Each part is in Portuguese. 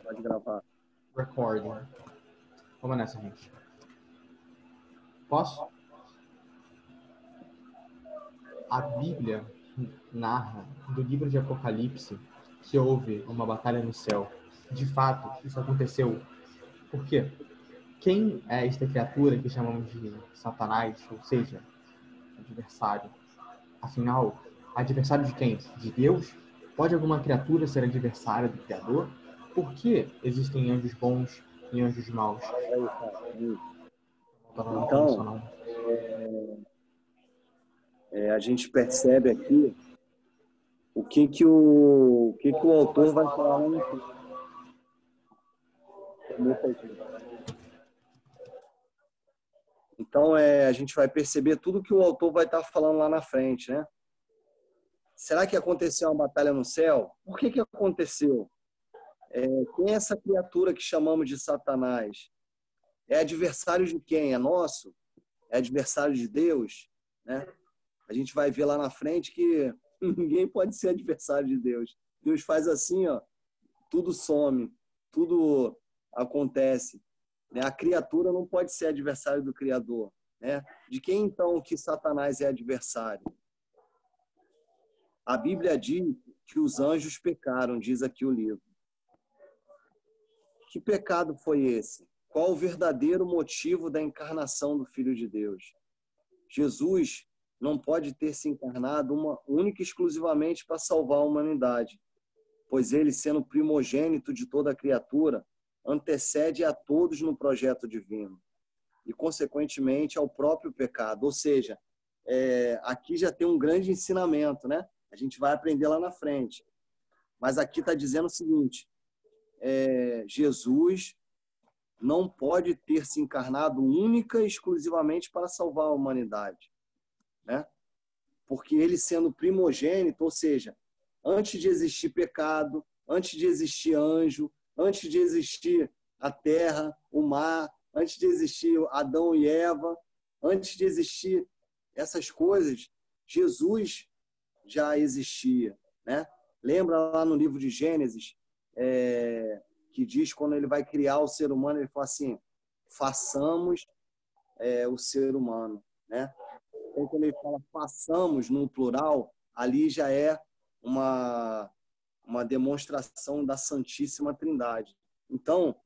Pode gravar. Recording. Vamos nessa, gente. Posso? A Bíblia narra do livro de Apocalipse que houve uma batalha no céu. De fato, isso aconteceu. Por quê? Quem é esta criatura que chamamos de Satanás, ou seja, adversário? Afinal, adversário de quem? De Deus? Pode alguma criatura ser adversária do Criador? Por que existem anjos bons e anjos maus? Aí, cara. Então, Então, a gente percebe aqui o que o autor vai falar lá no texto. Então, a gente vai perceber tudo que o autor vai estar falando lá na frente, né? Será que aconteceu uma batalha no céu? Por que aconteceu? Quem é essa criatura que chamamos de Satanás? É adversário de quem? É nosso? É adversário de Deus? Né? A gente vai ver lá na frente que ninguém pode ser adversário de Deus. Deus faz assim, ó, tudo some, tudo acontece. Né? A criatura não pode ser adversário do Criador. Né? De quem, então, que Satanás é adversário? A Bíblia diz que os anjos pecaram, diz aqui o livro. Que pecado foi esse? Qual o verdadeiro motivo da encarnação do Filho de Deus? Jesus não pode ter se encarnado única e exclusivamente para salvar a humanidade, pois ele, sendo primogênito de toda a criatura, antecede a todos no projeto divino e, consequentemente, ao próprio pecado. Ou seja, aqui já tem um grande ensinamento, né? A gente vai aprender lá na frente. Mas aqui está dizendo o seguinte, Jesus não pode ter se encarnado única e exclusivamente para salvar a humanidade, né? Porque ele sendo primogênito, ou seja, antes de existir pecado, antes de existir anjo, antes de existir a terra, o mar, antes de existir Adão e Eva, antes de existir essas coisas, Jesus já existia, né? Lembra lá no livro de Gênesis, que diz quando ele vai criar o ser humano, ele fala assim, façamos o ser humano, né? Então, quando ele fala façamos no plural, ali já é uma demonstração da Santíssima Trindade. Então,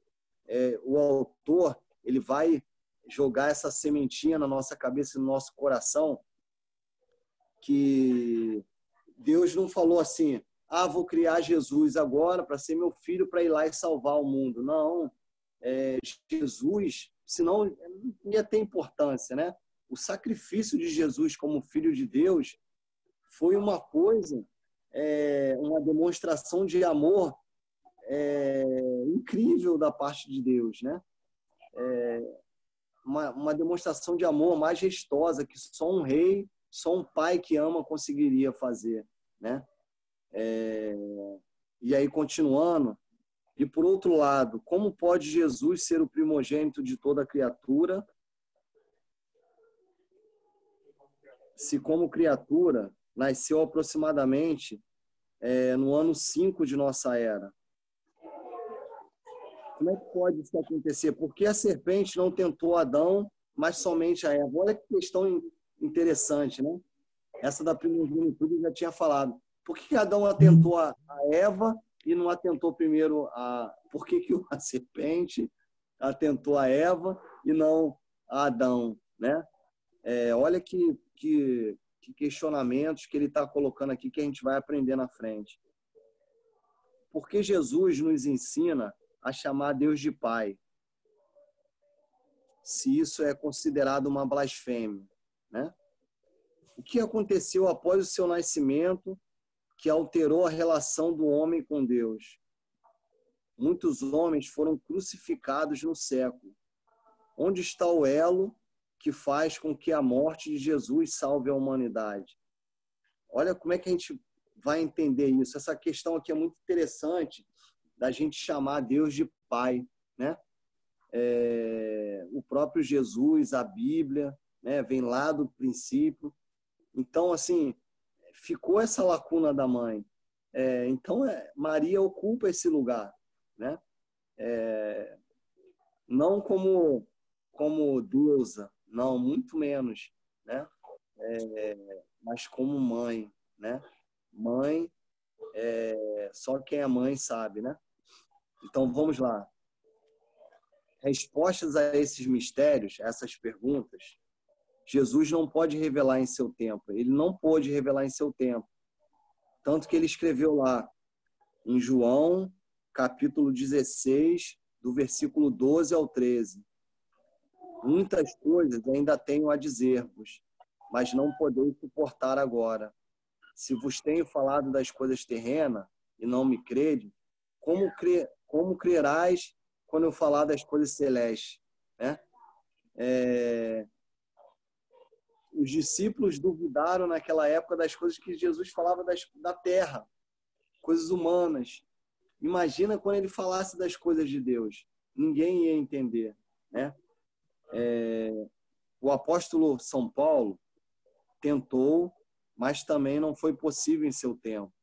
o autor ele vai jogar essa sementinha na nossa cabeça e no nosso coração que Deus não falou assim, vou criar Jesus agora para ser meu filho para ir lá e salvar o mundo. Não, Jesus, senão não ia ter importância, né? O sacrifício de Jesus como Filho de Deus foi uma coisa, uma demonstração de amor incrível da parte de Deus, né? Uma demonstração de amor majestosa que só um rei, só um pai que ama conseguiria fazer, né? E aí, continuando, e por outro lado, como pode Jesus ser o primogênito de toda criatura, se como criatura nasceu aproximadamente no ano 5 de nossa era? Como é que pode isso acontecer? Por que a serpente não tentou Adão, mas somente a Eva? Olha que questão interessante, né? Essa da primogenitura eu já tinha falado. Por que Adão atentou a Eva e não atentou primeiro a... Por que a serpente atentou a Eva e não a Adão, né? Olha que questionamentos que ele está colocando aqui que a gente vai aprender na frente. Por que Jesus nos ensina a chamar Deus de Pai, se isso é considerado uma blasfêmia, né? O que aconteceu após o seu nascimento que alterou a relação do homem com Deus? Muitos homens foram crucificados no século. Onde está o elo que faz com que a morte de Jesus salve a humanidade? Olha como é que a gente vai entender isso. Essa questão aqui é muito interessante da gente chamar Deus de Pai, né? O próprio Jesus, a Bíblia, né, vem lá do princípio. Então, assim, ficou essa lacuna da mãe. Então, Maria ocupa esse lugar, né? não como deusa, não, muito menos, né? Mas como mãe, né? Mãe, só quem é mãe sabe, né? Então, vamos lá. Respostas a esses mistérios, essas perguntas, Jesus não pode revelar em seu tempo. Ele não pôde revelar em seu tempo. Tanto que ele escreveu lá, em João, capítulo 16, do versículo 12 ao 13. Muitas coisas ainda tenho a dizer-vos, mas não podeis suportar agora. Se vos tenho falado das coisas terrenas e não me crede, como crerás quando eu falar das coisas celestes? Né? Os discípulos duvidaram naquela época das coisas que Jesus falava da terra, coisas humanas. Imagina quando ele falasse das coisas de Deus. Ninguém ia entender, né? O apóstolo São Paulo tentou, mas também não foi possível em seu tempo.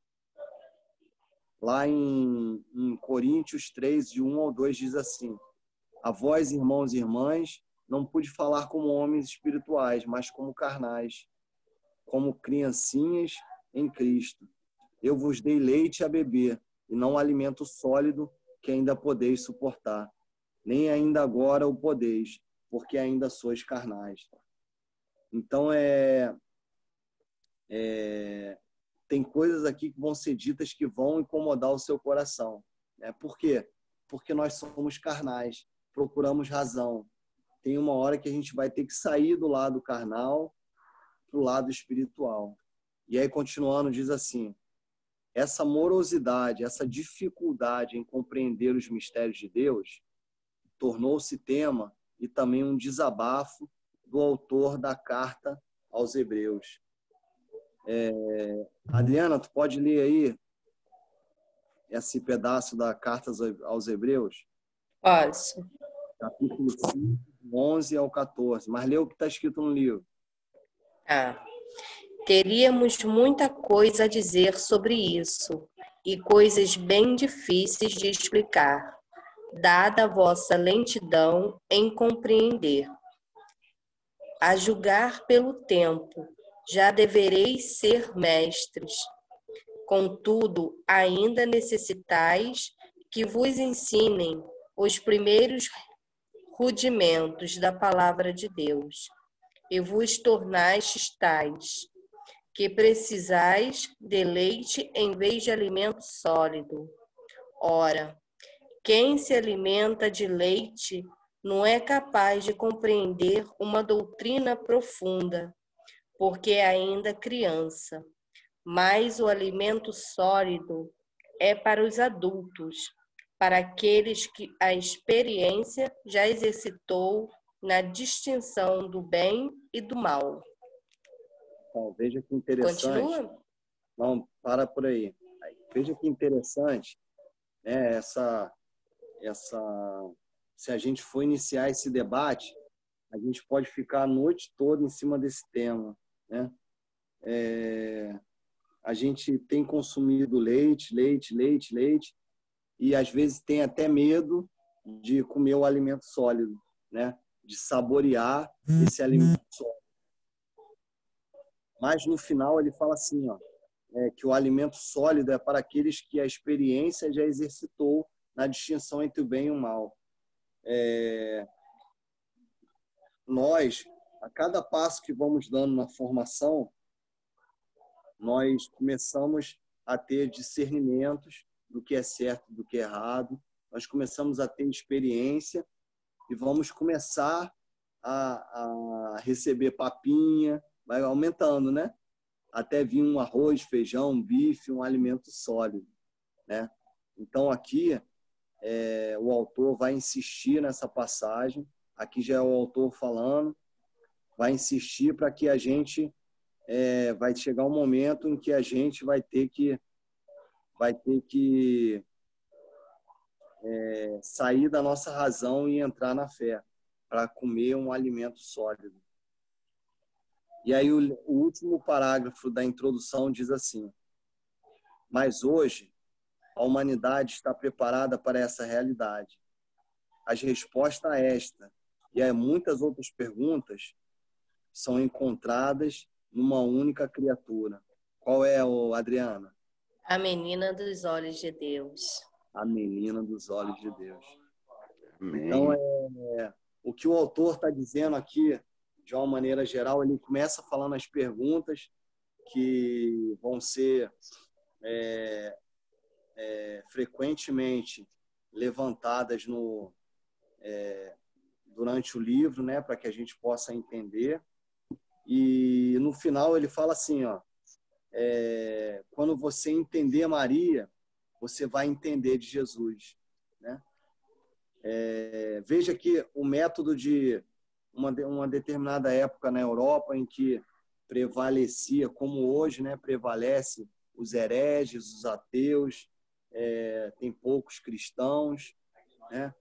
Lá em Coríntios 3, de 1 ao 2, diz assim: a vós, irmãos e irmãs, não pude falar como homens espirituais, mas como carnais, como criancinhas em Cristo. Eu vos dei leite a beber, e não alimento sólido que ainda podeis suportar. Nem ainda agora o podeis, porque ainda sois carnais. Então, tem coisas aqui que vão ser ditas que vão incomodar o seu coração. Né? Por quê? Porque nós somos carnais, procuramos razão. Tem uma hora que a gente vai ter que sair do lado carnal para o lado espiritual. E aí, continuando, diz assim: essa morosidade, essa dificuldade em compreender os mistérios de Deus tornou-se tema e também um desabafo do autor da carta aos Hebreus. Adriana, tu pode ler aí esse pedaço da carta aos Hebreus? Posso. Capítulo 5, 11 ao 14. Mas lê o que está escrito no livro. Teríamos muita coisa a dizer sobre isso, e coisas bem difíceis de explicar, dada a vossa lentidão em compreender. A julgar pelo tempo, já devereis ser mestres. Contudo, ainda necessitais que vos ensinem os primeiros rudimentos da palavra de Deus, e vos tornastes tais, que precisais de leite em vez de alimento sólido. Ora, quem se alimenta de leite não é capaz de compreender uma doutrina profunda, porque é ainda criança. Mas o alimento sólido é para os adultos, para aqueles que a experiência já exercitou na distinção do bem e do mal. Então, veja que interessante. Continua? Não, para por aí. Veja que interessante, né, se a gente for iniciar esse debate, a gente pode ficar a noite toda em cima desse tema, né? A gente tem consumido leite, e às vezes tem até medo de comer o alimento sólido, né? De saborear esse alimento sólido. Mas no final ele fala assim, ó, que o alimento sólido é para aqueles que a experiência já exercitou na distinção entre o bem e o mal. Nós, a cada passo que vamos dando na formação, nós começamos a ter discernimentos do que é certo, do que é errado. Nós começamos a ter experiência e vamos começar a receber papinha, vai aumentando, né? Até vir um arroz, feijão, um bife, um alimento sólido, né? Então, aqui, o autor vai insistir nessa passagem. Aqui já é o autor falando, vai insistir para que a gente vai chegar um momento em que a gente vai ter que sair da nossa razão e entrar na fé para comer um alimento sólido. E aí o último parágrafo da introdução diz assim: mas hoje a humanidade está preparada para essa realidade. as respostas a esta e a muitas outras perguntas são encontradas numa única criatura. Qual é, Adriana? A menina dos olhos de Deus. A menina dos olhos de Deus. Amém. Então, o que o autor está dizendo aqui, de uma maneira geral, ele começa falando as perguntas que vão ser frequentemente levantadas durante o livro, né, para que a gente possa entender. E no final ele fala assim, ó, quando você entender Maria, você vai entender de Jesus, né? Veja que o método de uma determinada época na Europa em que prevalecia, como hoje, né, prevalece os hereges, os ateus, tem poucos cristãos, né?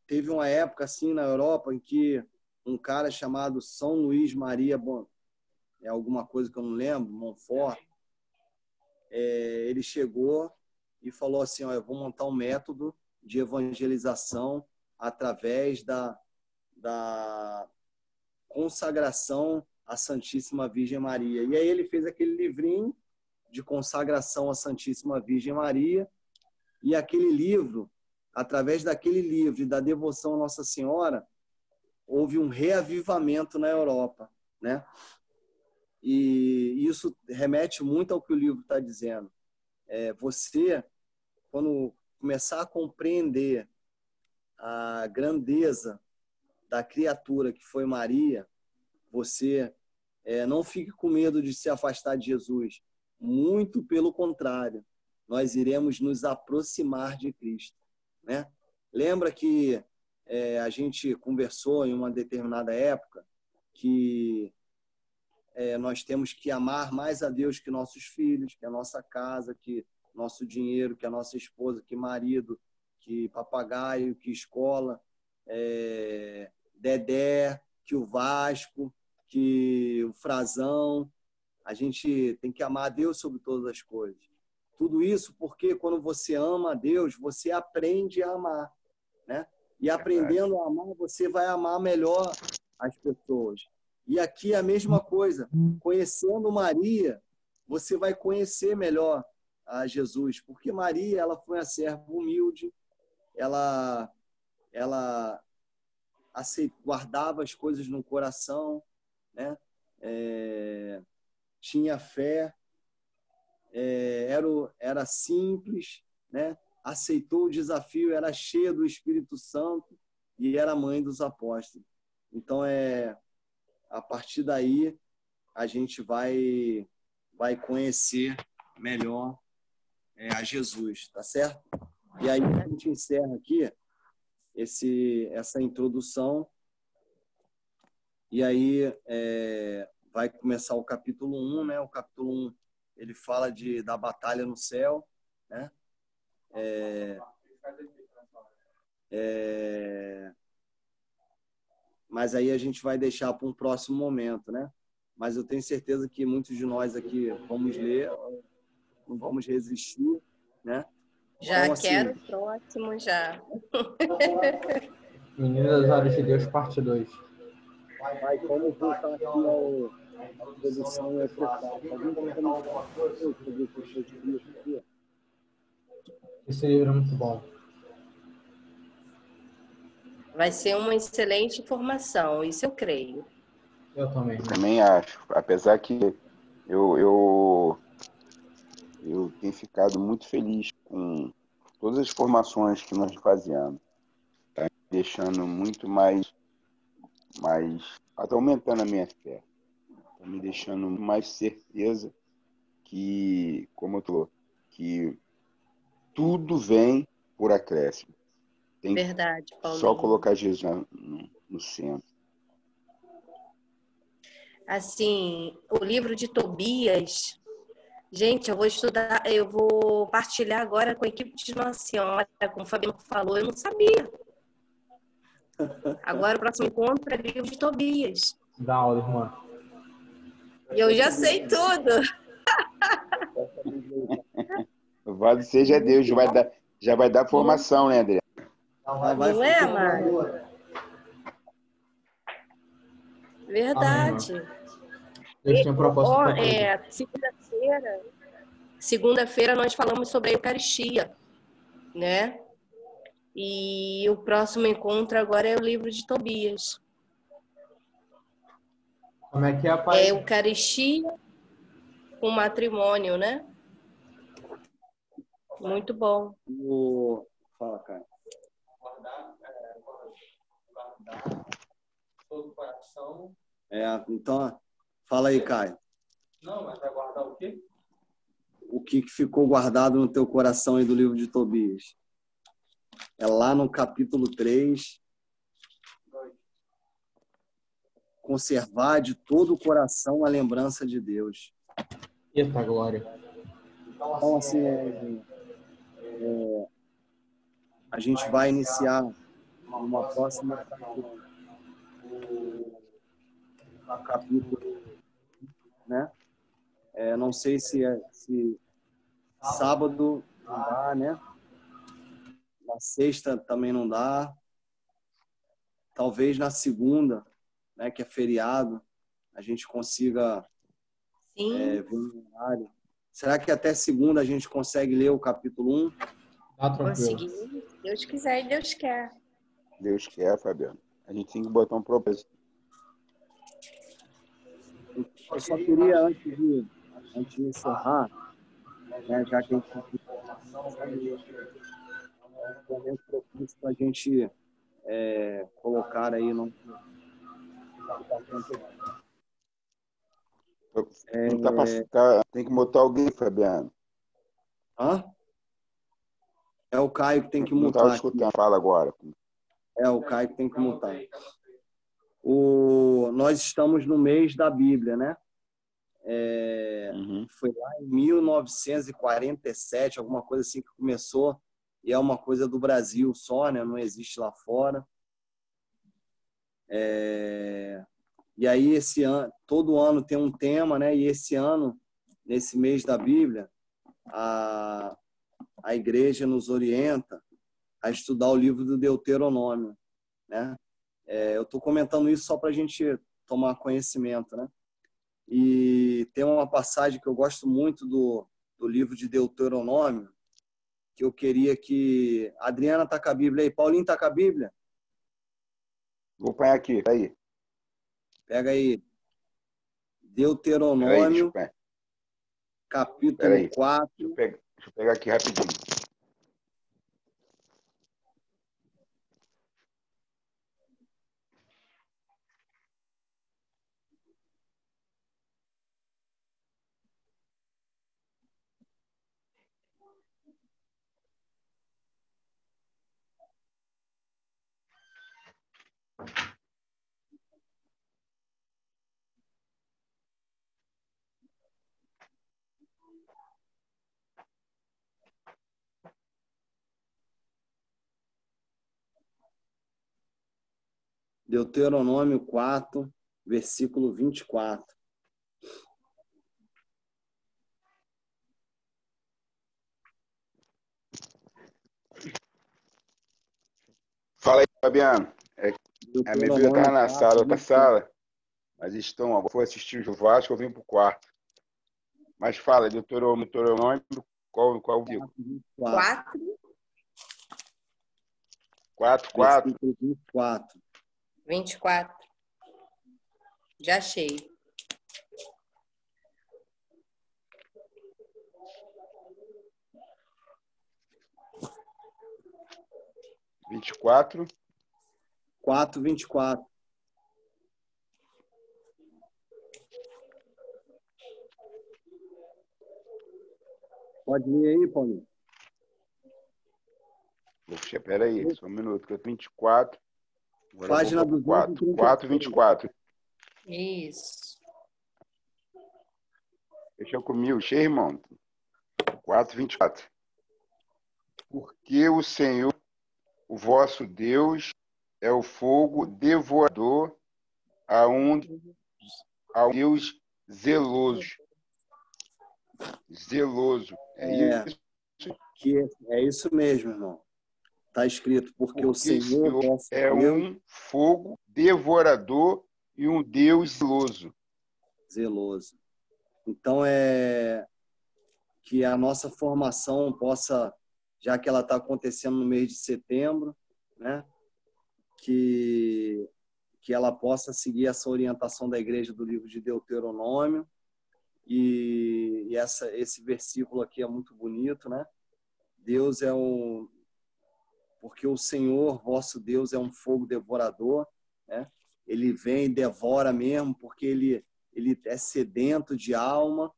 Teve uma época assim na Europa em que um cara chamado São Luís Maria alguma coisa que eu não lembro, Montfort, ele chegou e falou assim, ó, eu vou montar um método de evangelização através da consagração à Santíssima Virgem Maria. E aí ele fez aquele livrinho de consagração à Santíssima Virgem Maria, e aquele livro, através daquele livro e da devoção à Nossa Senhora, houve um reavivamento na Europa, né? E isso remete muito ao que o livro está dizendo. Você, quando começar a compreender a grandeza da criatura que foi Maria, você não fique com medo de se afastar de Jesus. Muito pelo contrário, nós iremos nos aproximar de Cristo, né? Lembra que a gente conversou em uma determinada época que nós temos que amar mais a Deus que nossos filhos, que a nossa casa, que nosso dinheiro, que a nossa esposa, que marido, que papagaio, que escola, Dedé, que o Vasco, que o Frazão. A gente tem que amar a Deus sobre todas as coisas. Tudo isso porque quando você ama a Deus, você aprende a amar, né? E aprendendo a amar, você vai amar melhor as pessoas. E aqui é a mesma coisa. Conhecendo Maria, você vai conhecer melhor a Jesus, porque Maria, ela foi uma serva humilde, ela guardava as coisas no coração, né? Tinha fé, era simples, né? Aceitou o desafio, era cheia do Espírito Santo e era mãe dos apóstolos. Então, a partir daí, a gente vai conhecer melhor a Jesus, tá certo? E aí a gente encerra aqui essa introdução, e aí vai começar o capítulo 1, né? O capítulo 1, ele fala da batalha no céu, né? Mas aí a gente vai deixar para um próximo momento, né? Mas eu tenho certeza que muitos de nós aqui vamos ler, não vamos resistir, né? Já então, assim, quero o próximo, já. Menina dos Olhos de Deus, parte 2. Vai, vamos voltar aqui à produção e ao preparo. Alguém tem alguma coisa sobre o que eu escrevi aqui? Esse livro é muito bom. Vai ser uma excelente informação, isso eu creio. Eu também. Também acho. Apesar que eu tenho ficado muito feliz com todas as formações que nós fazemos. Está me deixando muito mais está aumentando a minha fé. Está me deixando mais certeza que, como eu falou, que tudo vem por acréscimo. Tem Verdade, Paulinho. só colocar Jesus no centro. Assim, o livro de Tobias, gente, eu vou estudar, eu vou partilhar agora com a equipe de Nossa Senhora, como o Fabiano falou, eu não sabia. Agora o próximo encontro é livro de Tobias. Dá aula, irmã. E eu já sei tudo. Louvado seja Deus, Já vai dar formação, né, André? Não é, Mário? Verdade. Deus tem um propósito Ó, para tudo. segunda-feira nós falamos sobre a Eucaristia, né? E o próximo encontro agora é o livro de Tobias. Como é que é, É pai? Eucaristia com matrimônio, né? Muito bom. Fala, Caio. Todo o coração. Então, fala aí, Caio. Não, mas vai guardar o quê? O que ficou guardado no teu coração aí do livro de Tobias? É lá no capítulo 3. Conservar de todo o coração a lembrança de Deus. Eita glória. Então, assim, a gente vai iniciar uma próxima capítulo, né? Não sei se sábado não dá, né? Na sexta também não dá. Talvez na segunda, né, que é feriado, a gente consiga ver um horário. Será que até segunda a gente consegue ler o capítulo 1? Tá tranquilo. Conseguir. Deus quiser e Deus quer. Deus quer, Fabiano. A gente tem que botar um propósito. Eu só queria, antes de encerrar, né, já que a gente é um momento propício para a gente colocar aí no Não tá passando, tem que botar alguém, Fabiano. Hã? É o Caio que tem que Não mutar. estava escutando. Fala agora. É o Caio que tem que mutar. Nós estamos no mês da Bíblia, né? Foi lá em 1947, alguma coisa assim que começou, e é uma coisa do Brasil só, né? Não existe lá fora. E aí esse ano, todo ano tem um tema, né? E esse ano, nesse mês da Bíblia, a igreja nos orienta a estudar o livro do Deuteronômio, né? Eu estou comentando isso só para a gente tomar conhecimento, né? E tem uma passagem que eu gosto muito do livro de Deuteronômio, que eu queria que... A Adriana está com a Bíblia aí. Paulinho está com a Bíblia? Vou apanhar aqui, aí. Pega aí. Peraí, deixa Deuteronômio, eu... capítulo 4. Deixa eu pegar aqui rapidinho. Deuteronômio 4, versículo 24. Fala aí, Fabiano. A minha filha estava na sala, outra sala, mas foi assistir o Vasco, eu vim para o quarto. Mas fala, Deuteronômio, qual o versículo? 4. 4. 24. 24. Já achei. Vinte e quatro. 4, 24. Pode ler aí, Paulinho. Espera aí, só um minuto, que eu 24. Página 4. 4, 24. Isso. Deixa comigo, cheio, irmão. 4, 24. Porque o Senhor, o vosso Deus, é o fogo devorador, ao Deus zeloso. Zeloso. É isso Que é isso mesmo, irmão. Está escrito, porque o Porque o Senhor, Senhor vosso é Deus, um fogo devorador e um Deus zeloso. zeloso. Então, que a nossa formação possa, já que ela está acontecendo no mês de setembro, né, que ela possa seguir essa orientação da igreja do livro de Deuteronômio. E esse versículo aqui é muito bonito, né? Deus é porque o Senhor, vosso Deus, é um fogo devorador, né? Ele vem e devora mesmo, porque ele é sedento de alma.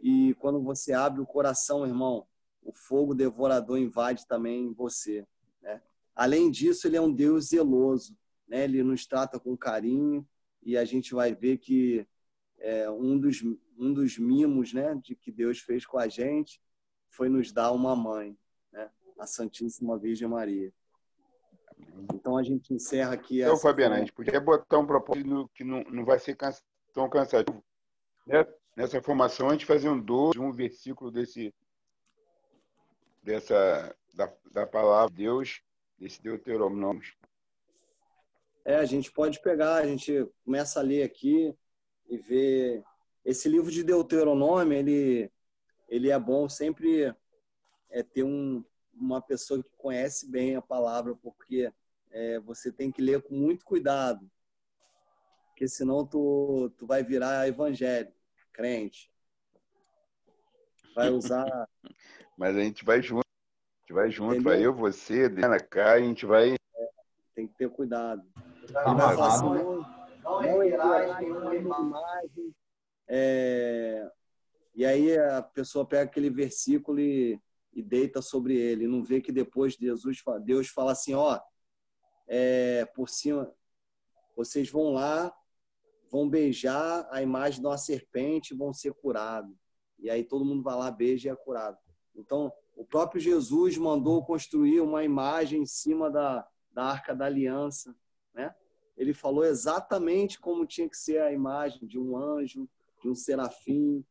E quando você abre o coração, irmão, o fogo devorador invade também você, né? Além disso, ele é um Deus zeloso, né? Ele nos trata com carinho e a gente vai ver que um dos mimos, né, de que Deus fez com a gente foi nos dar uma mãe, né? A Santíssima Virgem Maria. Então a gente encerra aqui Então, essa Fabiana, a forma. gente podia botar um propósito que não vai ser tão cansativo, né? Nessa formação, a gente fazer um versículo da palavra de Deus, desse Deuteronômio. A gente pode pegar, a gente começa a ler aqui e ver. Esse livro de Deuteronômio, ele é bom sempre ter uma pessoa que conhece bem a palavra, porque você tem que ler com muito cuidado, porque senão tu vai virar evangélico, crente. Vai usar... Mas a gente vai junto. A gente vai junto, Entendeu? vai eu, você, Diana, Kai, a gente vai... Tem que ter cuidado. Tá Ele vai falar assim, amarrado. não enterrar nenhuma imagem. E aí a pessoa pega aquele versículo e deita sobre ele. Não vê que depois Deus fala assim, ó, por cima, vocês vão lá, vão beijar a imagem de uma serpente e vão ser curados. E aí todo mundo vai lá, beija e é curado. Então, o próprio Jesus mandou construir uma imagem em cima da Arca da Aliança, né? Ele falou exatamente como tinha que ser a imagem de um anjo, de um serafim,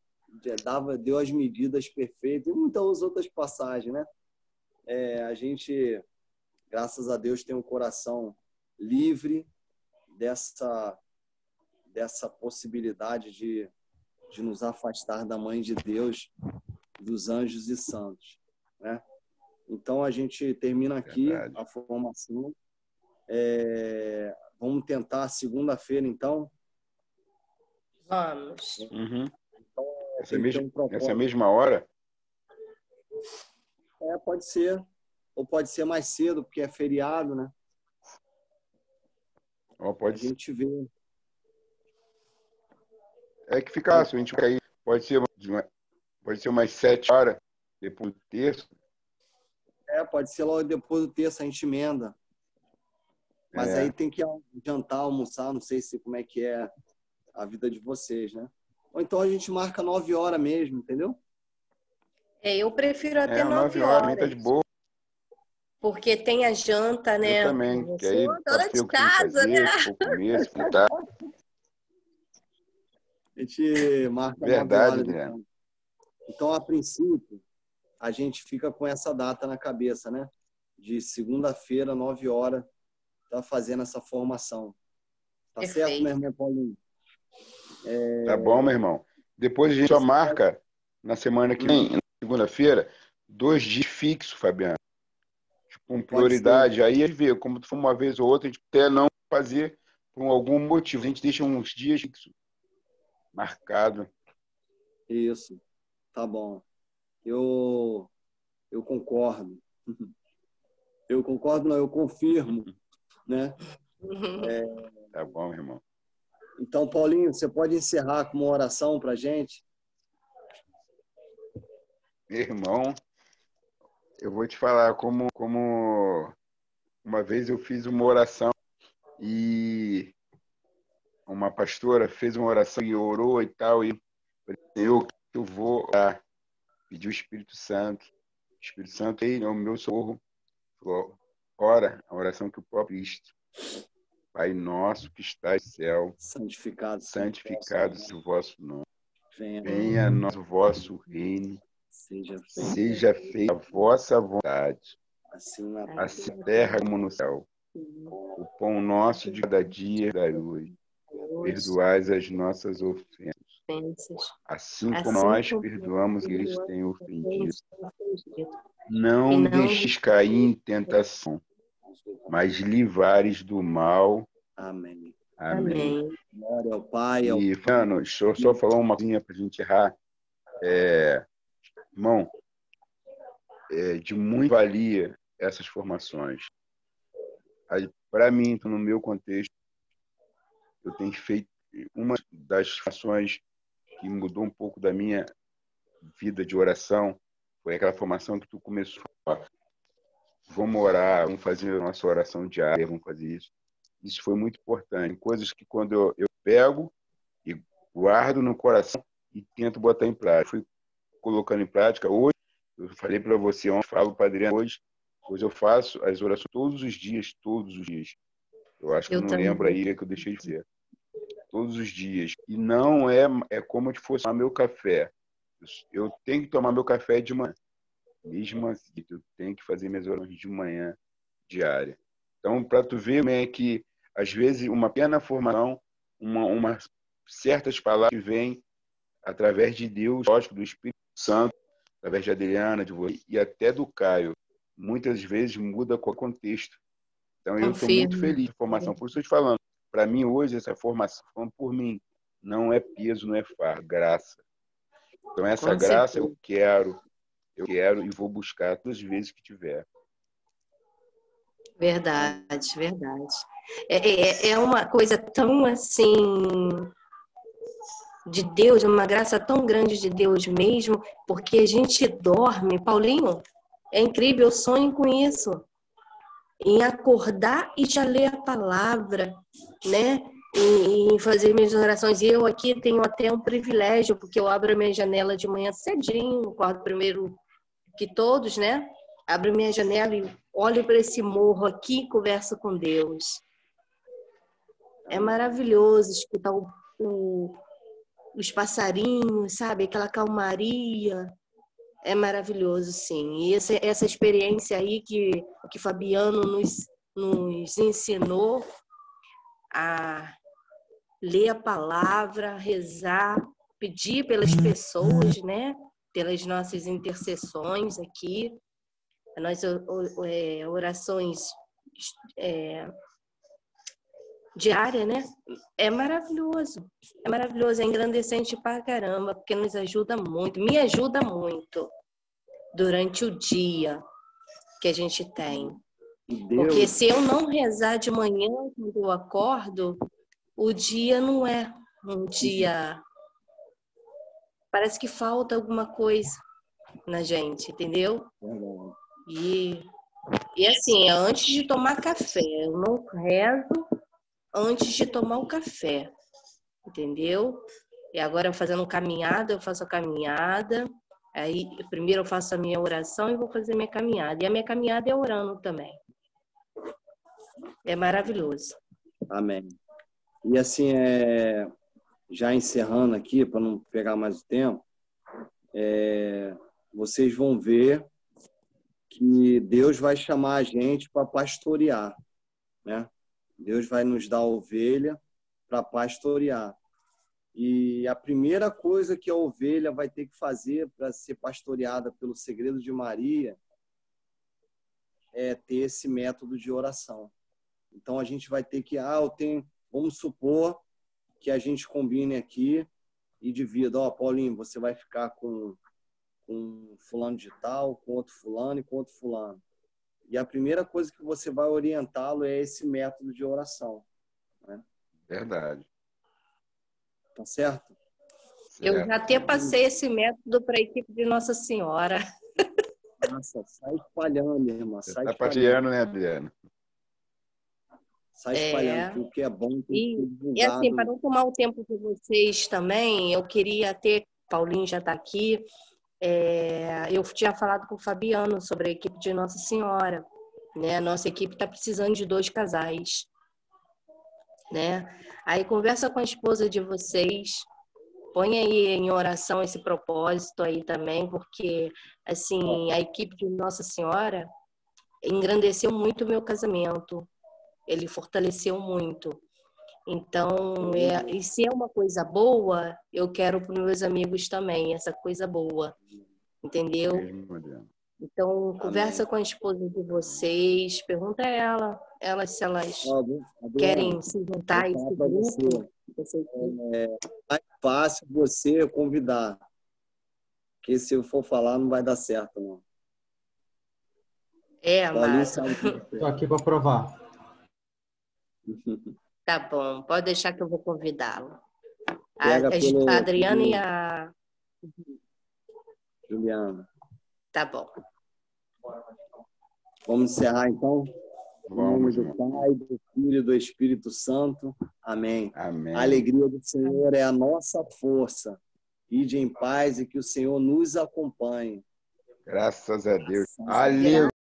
deu as medidas perfeitas e muitas outras passagens, né? A gente, graças a Deus, tem um coração livre dessa possibilidade de nos afastar da Mãe de Deus, dos anjos e santos, né? Então, a gente termina aqui a formação. Vamos tentar segunda-feira, então? Vamos. Uhum. Então, Essa mesma hora? Pode ser. Ou pode ser mais cedo, porque é feriado, né? Pode a gente vê. É que fica fácil, a gente vai cair. Pode ser umas 7 horas depois do terço. Pode ser logo depois do terço, a gente emenda. Mas aí tem que jantar, almoçar, não sei como é que é a vida de vocês, né? Ou então a gente marca 9 horas mesmo, entendeu? Eu prefiro até 9 horas. Tá de boa. Porque tem a janta, né? Eu também, que aí dona de casa, né? Vou comer, tá. A gente marca 9 horas. Então, a princípio, a gente fica com essa data na cabeça, né? De segunda-feira, 9 horas, tá fazendo essa formação. Tá Perfeito. Certo, meu irmão Paulinho? Tá bom, meu irmão. Depois a gente só marca na semana que vem, na segunda-feira, 2 dias fixos, Fabiano. Com prioridade. Aí a gente vê, como for uma vez ou outra, a gente até não fazer por algum motivo. A gente deixa uns dias fixos marcado. Isso. Tá bom. Eu concordo. Eu concordo, não, eu confirmo, né? Tá bom, irmão. Então, Paulinho, você pode encerrar com uma oração para a gente? Meu irmão, eu vou te falar como uma vez eu fiz uma oração e uma pastora fez uma oração e orou e tal, e eu vou orar, pedir o Espírito Santo. O Espírito Santo ele é o meu socorro. Ora, a oração que o próprio Cristo. Pai nosso que estás no céu, santificado seja o vosso nome. Venha nosso vosso reino, seja feita a vossa vontade, assim na assim na terra como no céu. O pão nosso de cada dia dai hoje. Perdoai as nossas ofensas, assim como nós perdoamos que eles têm ofendido. Não deixes cair em tentação, mas livrares do mal. Amém. Amém. Glória ao Pai. E, Fernando, deixa eu só falar uma coisinha para a gente errar. Irmão, de muito valia essas formações. Para mim, no meu contexto, eu tenho feito uma das formações que mudou um pouco da minha vida de oração, foi aquela formação que tu começou a falar. Vamos orar, vamos fazer a nossa oração diária, vamos fazer isso. Isso foi muito importante. Coisas que quando eu pego e guardo no coração e tento botar em prática. Fui colocando em prática. Hoje, eu falei para você ontem, falo para Adriano hoje eu faço as orações todos os dias, todos os dias. Eu acho que eu não lembro aí que eu deixei de fazer. Todos os dias. E não é como se fosse tomar meu café. Eu tenho que tomar meu café de manhã. Mesmo assim, eu tenho que fazer minhas orações de manhã diária. Então, para tu ver que, às vezes, uma pequena formação, uma certas palavras que vêm através de Deus, lógico, do Espírito Santo, através de Adriana, de você e até do Caio, muitas vezes muda com o contexto. Então, eu estou muito feliz com a formação. Por isso eu estou te falando. Para mim, hoje, essa formação, falando por mim, não é peso, não é fardo, graça. Então, essa graça eu quero e vou buscar todas as vezes que tiver. Verdade, verdade. É uma coisa tão assim de Deus, uma graça tão grande de Deus mesmo, porque a gente dorme, Paulinho, é incrível, eu sonho com isso, em acordar e já ler a palavra, né? E fazer minhas orações. E eu aqui tenho até um privilégio, porque eu abro a minha janela de manhã cedinho, acordo primeiro que todos, né? Abro minha janela e olho para esse morro aqui e converso com Deus. É maravilhoso escutar os passarinhos, sabe? Aquela calmaria. É maravilhoso, sim. E essa experiência aí que Fabiano nos ensinou a ler a palavra, rezar, pedir pelas pessoas, né? Pelas nossas intercessões aqui, as nossas orações diárias, né? É maravilhoso, é engrandecente pra caramba, porque nos ajuda muito, me ajuda muito durante o dia que a gente tem. Porque se eu não rezar de manhã, quando eu acordo, o dia não é um dia... Parece que falta alguma coisa na gente, entendeu? E assim, antes de tomar café, eu não rezo antes de tomar o café, entendeu? E agora fazendo caminhada, eu faço a caminhada, aí primeiro eu faço a minha oração e vou fazer minha caminhada. E a minha caminhada é orando também. É maravilhoso. Amém. E assim, já encerrando aqui, para não pegar mais o tempo, vocês vão ver que Deus vai chamar a gente para pastorear, né? Deus vai nos dar ovelha para pastorear. E a primeira coisa que a ovelha vai ter que fazer para ser pastoreada pelo segredo de Maria é ter esse método de oração. Então, a gente vai ter que, vamos supor que a gente combine aqui e divida, Paulinho, você vai ficar com fulano de tal, com outro fulano e com outro fulano. E a primeira coisa que você vai orientá-lo é esse método de oração. Né? Verdade. Tá certo? Eu já até passei esse método para a equipe de Nossa Senhora. Nossa, sai espalhando, irmã. Você está partilhando, né, Adriana? Sai espalhando, que o que é bom tem que ser divulgado. E assim, para não tomar o tempo de vocês também, eu queria ter, Paulinho já está aqui, eu tinha falado com o Fabiano sobre a equipe de Nossa Senhora, né? A nossa equipe está precisando de 2 casais, né? Aí conversa com a esposa de vocês, Põe aí em oração esse propósito aí também, porque, assim, a equipe de Nossa Senhora engrandeceu muito o meu casamento. Ele fortaleceu muito. Então, e se é uma coisa boa, eu quero para os meus amigos também, essa coisa boa. Entendeu? Mesmo, Adriana. Então, conversa Amém. com a esposa de vocês, pergunta a elas se elas Adriano, querem se juntar a vou esse falar para você. grupo. Essa equipe. Mais fácil você convidar. Porque se eu for falar, não vai dar certo, não. Amado. Paulinho sabe que Estou aqui para provar. Tá bom, pode deixar que eu vou convidá-lo. Pega pelo A Adriana e a... Juliana. Tá bom. Vamos encerrar, então? Em nome Vamos, do irmão. Pai, do Filho e do Espírito Santo. Amém. Amém. A alegria do Senhor é a nossa força. Ide em paz e que o Senhor nos acompanhe. Graças a Deus. Graças a Deus. Aleluia.